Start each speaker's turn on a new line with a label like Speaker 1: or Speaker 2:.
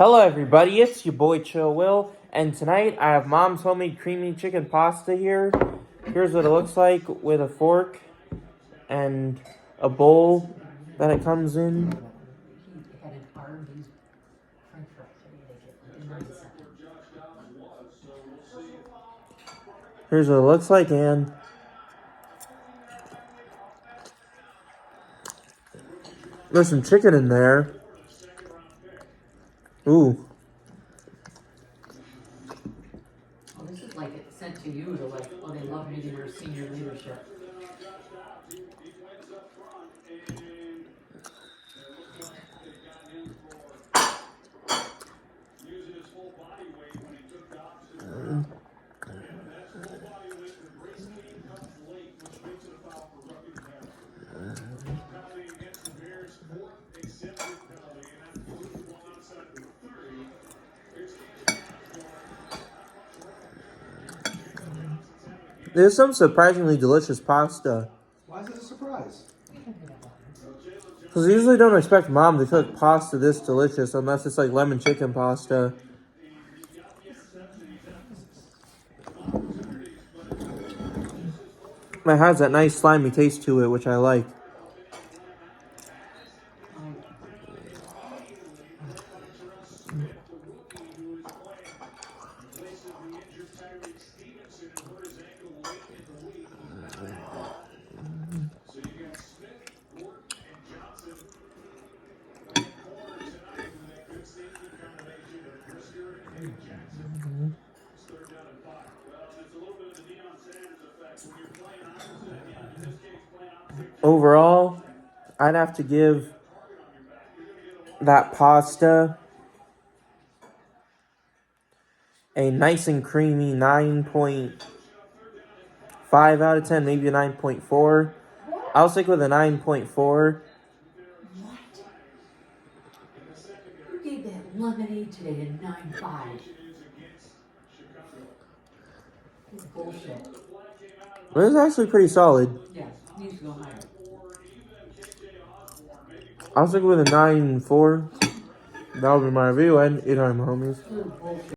Speaker 1: Hello everybody, it's your boy Chill Will, and tonight I have Mom's homemade creamy chicken pasta here. Here's what it looks like with a fork and a bowl that it comes in. Here's what it looks like, and there's some chicken in there. Ooh.
Speaker 2: Oh, this is like it's sent to you to like, oh, they love meeting our senior leadership.
Speaker 1: There's some surprisingly delicious pasta.
Speaker 3: Why is it a surprise?
Speaker 1: Because I usually don't expect Mom to cook pasta this delicious unless it's like lemon chicken pasta. It has that nice slimy taste to it, which I like. Overall, I'd have to give that pasta a nice and creamy 9.5 out of 10, maybe a 9.4. I'll stick with a 9.4.
Speaker 2: What? Who gave that lemonade today a 9.5? It's bullshit.
Speaker 1: It was actually pretty solid.
Speaker 2: Yeah, it needs to go higher.
Speaker 1: I'll stick with a 9.4. That would be my review, and eat on my homies.
Speaker 2: Bullshit.